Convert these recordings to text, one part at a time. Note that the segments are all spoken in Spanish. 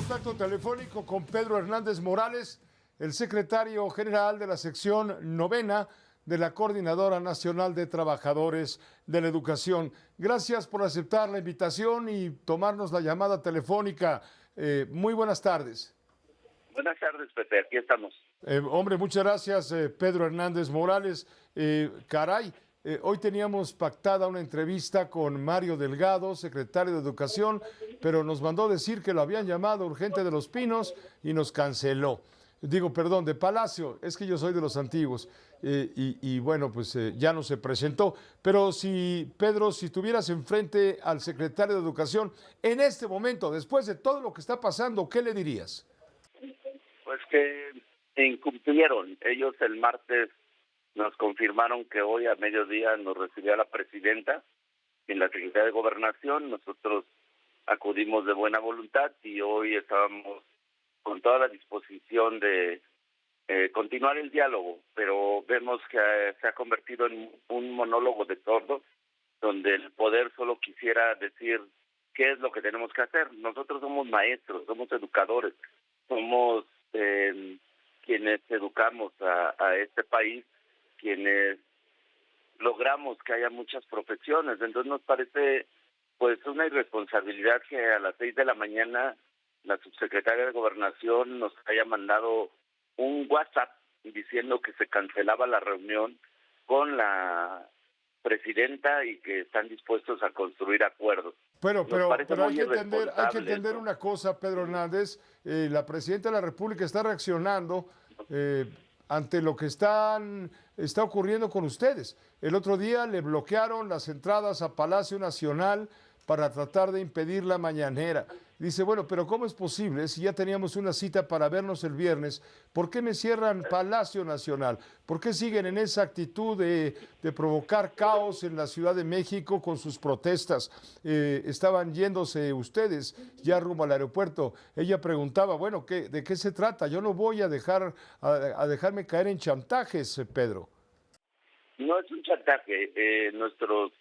contacto telefónico con Pedro Hernández Morales, el secretario general de la sección novena de la Coordinadora Nacional de Trabajadores de la Educación. Gracias por aceptar la invitación y tomarnos la llamada telefónica. Muy buenas tardes. Buenas tardes, Pepe, aquí estamos. Hombre, muchas gracias, Pedro Hernández Morales. Hoy teníamos pactada una entrevista con Mario Delgado, secretario de Educación, pero nos mandó decir que lo habían llamado urgente de Los Pinos y nos canceló. Digo, perdón, de Palacio, es que yo soy de los antiguos. Bueno, pues ya no se presentó. Pero si, Pedro, si tuvieras enfrente al secretario de Educación en este momento, después de todo lo que está pasando, ¿qué le dirías? Pues que incumplieron. Ellos el martes nos confirmaron que hoy a mediodía nos recibía la presidenta en la Secretaría de Gobernación. Nosotros acudimos de buena voluntad y hoy estábamos con toda la disposición de continuar el diálogo, pero vemos que se ha convertido en un monólogo de sordos, donde el poder solo quisiera decir qué es lo que tenemos que hacer. Nosotros somos maestros, somos educadores, somos quienes educamos a este país, quienes logramos que haya muchas profesiones. Entonces nos parece pues una irresponsabilidad que a las 6 de la mañana la subsecretaria de Gobernación nos haya mandado un WhatsApp diciendo que se cancelaba la reunión con la presidenta y que están dispuestos a construir acuerdos. Bueno, pero hay que entender eso. una cosa, Pedro Hernández. La presidenta de la República está reaccionando ante lo que está ocurriendo con ustedes. El otro día le bloquearon las entradas a Palacio Nacional para tratar de impedir la mañanera. Dice, bueno, pero ¿cómo es posible si ya teníamos una cita para vernos el viernes? ¿Por qué me cierran Palacio Nacional? ¿Por qué siguen en esa actitud de provocar caos en la Ciudad de México con sus protestas? Estaban yéndose ustedes ya rumbo al aeropuerto. Ella preguntaba, bueno, ¿de qué se trata? Yo no voy a dejarme caer en chantajes, Pedro. No es un chantaje. Nuestros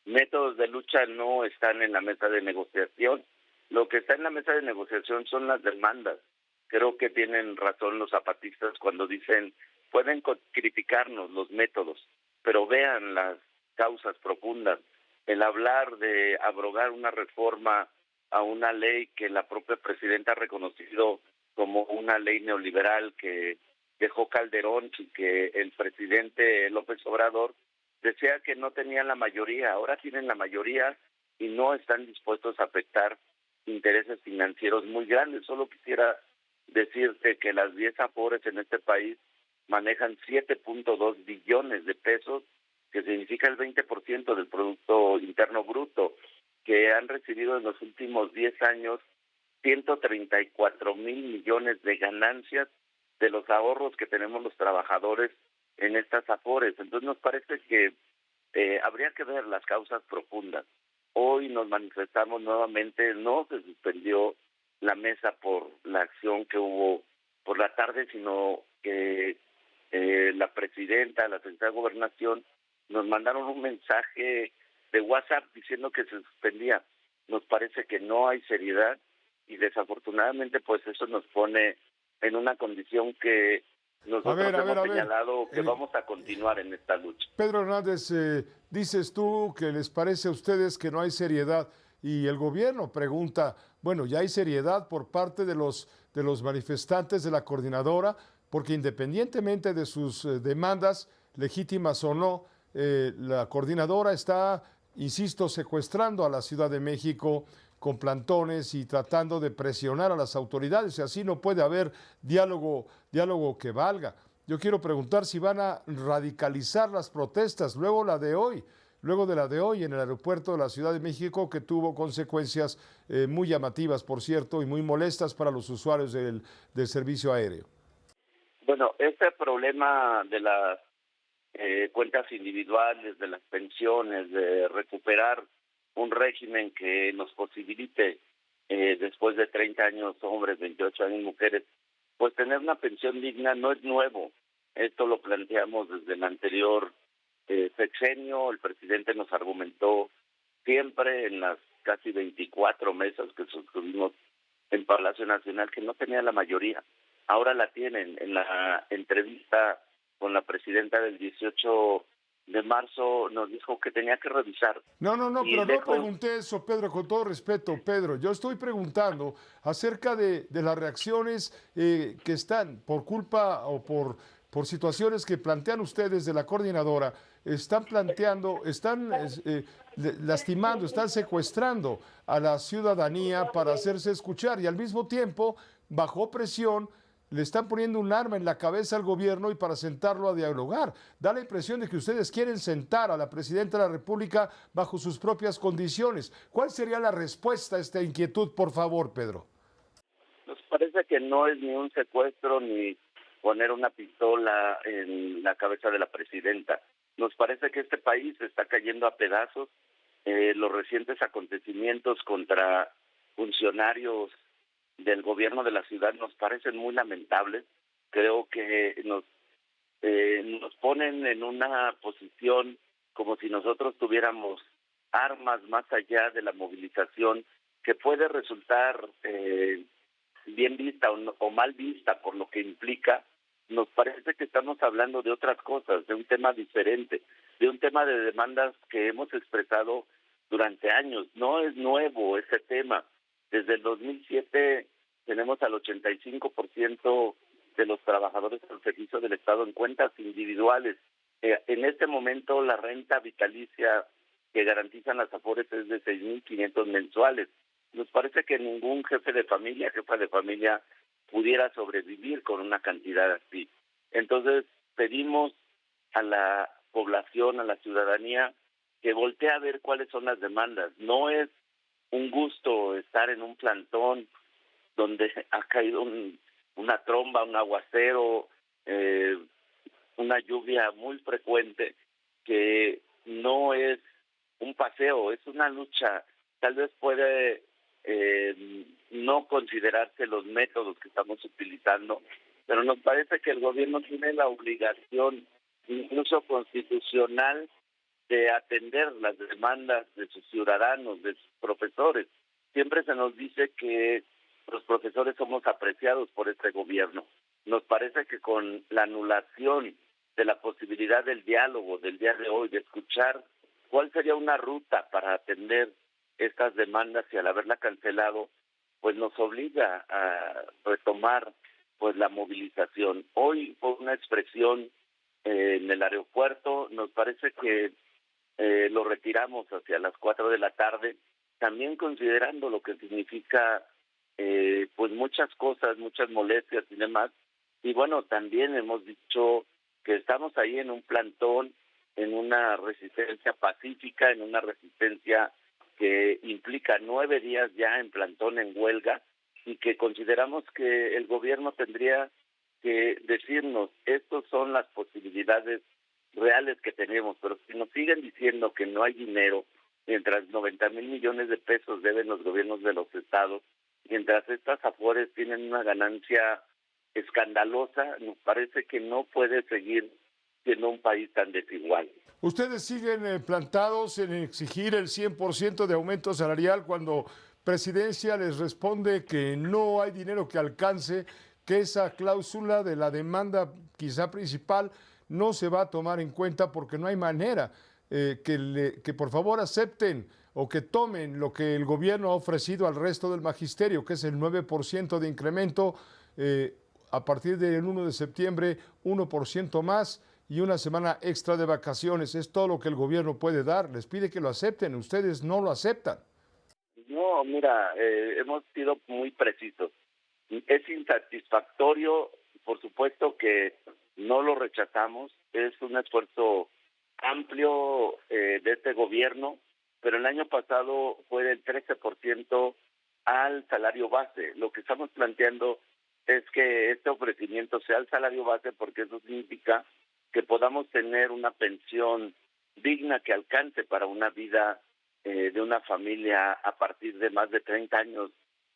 métodos de lucha no están en la mesa de negociación. Lo que está en la mesa de negociación son las demandas. Creo que tienen razón los zapatistas cuando dicen, pueden criticarnos los métodos, pero vean las causas profundas. El hablar de abrogar una reforma a una ley que la propia presidenta ha reconocido como una ley neoliberal que dejó Calderón y que el presidente López Obrador decía que no tenían la mayoría, ahora tienen la mayoría y no están dispuestos a afectar intereses financieros muy grandes. Solo quisiera decirte que las 10 afores en este país manejan 7.2 billones de pesos, que significa el 20% del Producto Interno Bruto, que han recibido en los últimos 10 años 134,000 millones de ganancias de los ahorros que tenemos los trabajadores en estas afores. Entonces nos parece que habría que ver las causas profundas. Hoy nos manifestamos nuevamente, no se suspendió la mesa por la acción que hubo por la tarde, sino que la presidenta, la secretaria de Gobernación, nos mandaron un mensaje de WhatsApp diciendo que se suspendía. Nos parece que no hay seriedad y desafortunadamente pues eso nos pone en una condición que nosotros hemos señalado que vamos a continuar en esta lucha. Pedro Hernández, dices tú que les parece a ustedes que no hay seriedad y el gobierno pregunta, bueno, ¿ya hay seriedad por parte de los manifestantes de la coordinadora? Porque independientemente de sus demandas, legítimas o no, la coordinadora está, insisto, secuestrando a la Ciudad de México con plantones y tratando de presionar a las autoridades, y así no puede haber diálogo que valga. Yo quiero preguntar si van a radicalizar las protestas, luego de la de hoy en el aeropuerto de la Ciudad de México, que tuvo consecuencias muy llamativas, por cierto, y muy molestas para los usuarios del servicio aéreo. Bueno, este problema de las cuentas individuales, de las pensiones, de recuperar un régimen que nos posibilite, después de 30 años hombres, 28 años mujeres, pues tener una pensión digna no es nuevo. Esto lo planteamos desde el anterior sexenio. El presidente nos argumentó siempre en las casi 24 mesas que sostuvimos en Palacio Nacional, que no tenía la mayoría. Ahora la tienen. En la entrevista con la presidenta del 18 de marzo nos dijo que tenía que revisar. No, Y pero no lejos, pregunté eso, Pedro, con todo respeto, Pedro. Yo estoy preguntando acerca de las reacciones que están por culpa o por situaciones que plantean ustedes de la coordinadora, están planteando, están lastimando, están secuestrando a la ciudadanía para hacerse escuchar y al mismo tiempo, bajo presión, le están poniendo un arma en la cabeza al gobierno y para sentarlo a dialogar. Da la impresión de que ustedes quieren sentar a la presidenta de la República bajo sus propias condiciones. ¿Cuál sería la respuesta a esta inquietud, por favor, Pedro? nos parece que no es ni un secuestro ni poner una pistola en la cabeza de la presidenta. Nos parece que este país está cayendo a pedazos. Los recientes acontecimientos contra funcionarios del gobierno de la ciudad nos parecen muy lamentables. Creo que nos ponen en una posición como si nosotros tuviéramos armas más allá de la movilización, que puede resultar bien vista o mal vista por lo que implica. Nos parece que estamos hablando de otras cosas, de un tema diferente, de un tema de demandas que hemos expresado durante años. No es nuevo ese tema. Desde el 2007 tenemos al 85% de los trabajadores al servicio del Estado en cuentas individuales. En este momento la renta vitalicia que garantizan las AFORES es de 6.500 mensuales. Nos parece que ningún jefa de familia pudiera sobrevivir con una cantidad así. Entonces pedimos a la población, a la ciudadanía, que voltee a ver cuáles son las demandas. No es un gusto estar en un plantón donde ha caído una tromba, un aguacero, una lluvia muy frecuente, que no es un paseo, es una lucha. Tal vez puede no considerarse los métodos que estamos utilizando, pero nos parece que el gobierno tiene la obligación, incluso constitucional, de atender las demandas de sus ciudadanos, de sus profesores. Siempre se nos dice que los profesores somos apreciados por este gobierno. Nos parece que con la anulación de la posibilidad del diálogo del día de hoy, de escuchar cuál sería una ruta para atender estas demandas, y al haberla cancelado, pues nos obliga a retomar pues la movilización. Hoy fue una expresión en el aeropuerto. Nos parece que lo retiramos hacia las 4 de la tarde, también considerando lo que significa pues muchas cosas, muchas molestias y demás. Y bueno, también hemos dicho que estamos ahí en un plantón, en una resistencia pacífica, en una resistencia que implica 9 días ya en plantón, en huelga, y que consideramos que el gobierno tendría que decirnos, estas son las posibilidades reales que tenemos, pero si nos siguen diciendo que no hay dinero, mientras 90,000 millones de pesos deben los gobiernos de los estados, mientras estas AFORES tienen una ganancia escandalosa, nos parece que no puede seguir siendo un país tan desigual. Ustedes siguen plantados en exigir el 100% de aumento salarial cuando Presidencia les responde que no hay dinero que alcance, que esa cláusula de la demanda quizá principal no se va a tomar en cuenta porque no hay manera que por favor acepten o que tomen lo que el gobierno ha ofrecido al resto del magisterio, que es el 9% de incremento a partir del 1 de septiembre, 1% más y una semana extra de vacaciones. Es todo lo que el gobierno puede dar. Les pide que lo acepten. Ustedes no lo aceptan. No, mira, hemos sido muy precisos. Es insatisfactorio, por supuesto que no lo rechazamos. Es un esfuerzo amplio de este gobierno, pero el año pasado fue del 13% al salario base. Lo que estamos planteando es que este ofrecimiento sea el salario base, porque eso significa que podamos tener una pensión digna que alcance para una vida de una familia a partir de más de 30 años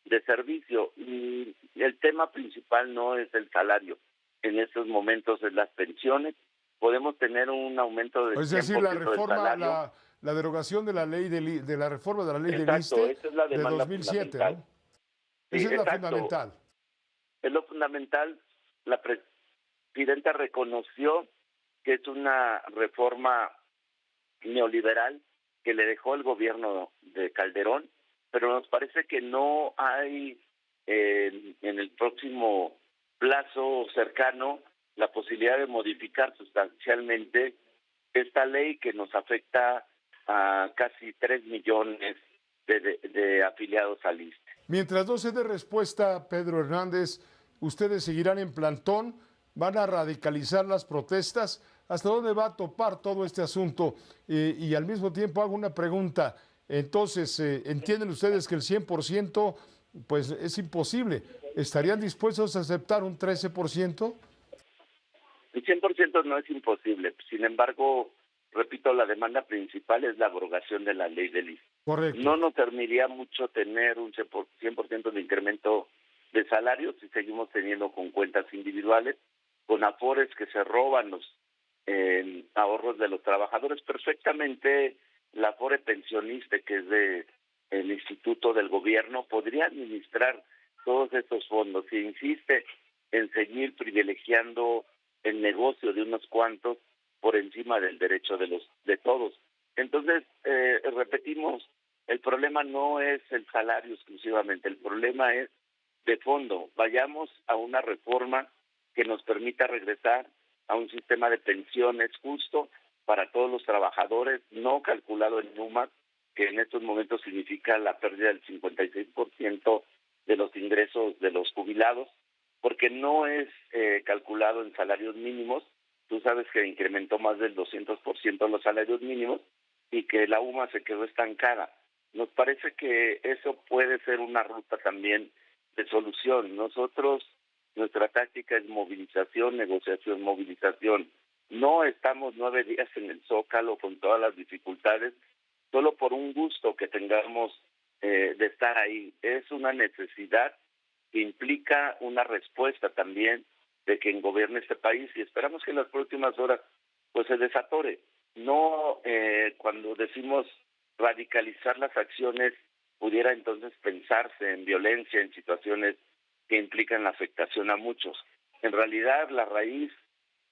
de servicio. Y el tema principal no es el salario. En estos momentos es las pensiones. Podemos tener un aumento del 100% Es decir, la del reforma, salario. la derogación de la ley de la reforma de la ley del Exacto, ISSSTE esa es la de demanda 2007, fundamental. ¿no? Sí, Esa es la exacto. fundamental. Es lo fundamental. La presidenta reconoció que es una reforma neoliberal que le dejó el gobierno de Calderón, pero nos parece que no hay en el próximo plazo cercano la posibilidad de modificar sustancialmente esta ley que nos afecta a casi 3 millones de afiliados al ISSSTE. Mientras no se dé respuesta, Pedro Hernández, ¿ustedes seguirán en plantón? ¿Van a radicalizar las protestas? ¿Hasta dónde va a topar todo este asunto? Y al mismo tiempo hago una pregunta. Entonces, ¿entienden ustedes que el 100% pues es imposible? ¿Estarían dispuestos a aceptar un 13%? El 100% no es imposible. Sin embargo, repito, la demanda principal es la abrogación de la ley del ISSSTE. Correcto. No nos serviría mucho tener un 100% de incremento de salarios si seguimos teniendo con cuentas individuales, con afores que se roban los ahorros de los trabajadores. Perfectamente la afore pensionista, que es de el Instituto del Gobierno, podría administrar todos estos fondos. Si insiste en seguir privilegiando el negocio de unos cuantos por encima del derecho de todos. Entonces, repetimos, el problema no es el salario exclusivamente, el problema es de fondo. Vayamos a una reforma que nos permita regresar a un sistema de pensiones justo para todos los trabajadores, no calculado en UMAS, que en estos momentos significa la pérdida del 56% de los ingresos de los jubilados, porque no es calculado en salarios mínimos. Tú sabes que incrementó más del 200% los salarios mínimos y que la UMA se quedó estancada. Nos parece que eso puede ser una ruta también de solución. Nosotros, nuestra táctica es movilización, negociación, movilización. No estamos 9 días en el Zócalo con todas las dificultades, solo por un gusto que tengamos de estar ahí. Es una necesidad que implica una respuesta también de quien gobierne este país, y esperamos que en las próximas horas pues se desatore. No cuando decimos radicalizar las acciones pudiera entonces pensarse en violencia, en situaciones que implican la afectación a muchos. En realidad la raíz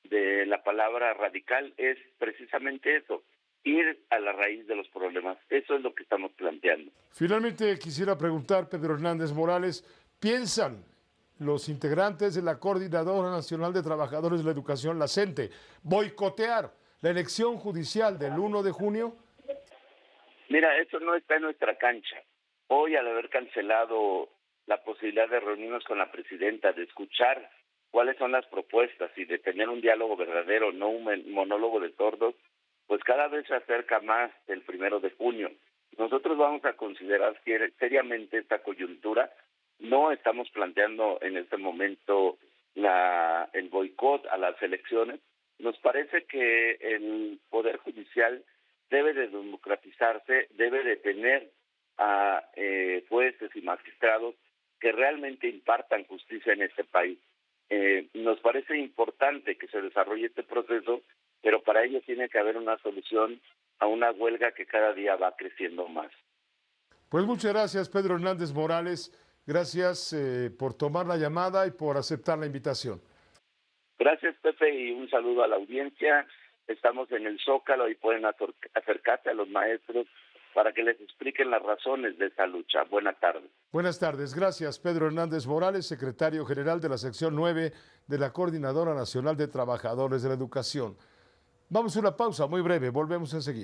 de la palabra radical es precisamente eso, ir a la raíz de los problemas. Eso es lo que estamos planteando. Finalmente quisiera preguntar, Pedro Hernández Morales, ¿piensan los integrantes de la Coordinadora Nacional de Trabajadores de la Educación, la CENTE, boicotear la elección judicial del 1 de junio? Mira, eso no está en nuestra cancha. Hoy, al haber cancelado la posibilidad de reunirnos con la presidenta, de escuchar cuáles son las propuestas y de tener un diálogo verdadero, no un monólogo de sordos, pues cada vez se acerca más el 1 de junio. Nosotros vamos a considerar seriamente esta coyuntura. No estamos planteando en este momento el boicot a las elecciones. Nos parece que el Poder Judicial debe de democratizarse, debe de tener a jueces y magistrados que realmente impartan justicia en este país. Nos parece importante que se desarrolle este proceso, pero para ello tiene que haber una solución a una huelga que cada día va creciendo más. Pues muchas gracias, Pedro Hernández Morales. Gracias por tomar la llamada y por aceptar la invitación. Gracias, Pepe, y un saludo a la audiencia. Estamos en el Zócalo y pueden acercarse a los maestros para que les expliquen las razones de esa lucha. Buenas tardes. Buenas tardes. Gracias, Pedro Hernández Morales, secretario general de la sección 9 de la Coordinadora Nacional de Trabajadores de la Educación. Vamos a una pausa muy breve. Volvemos enseguida.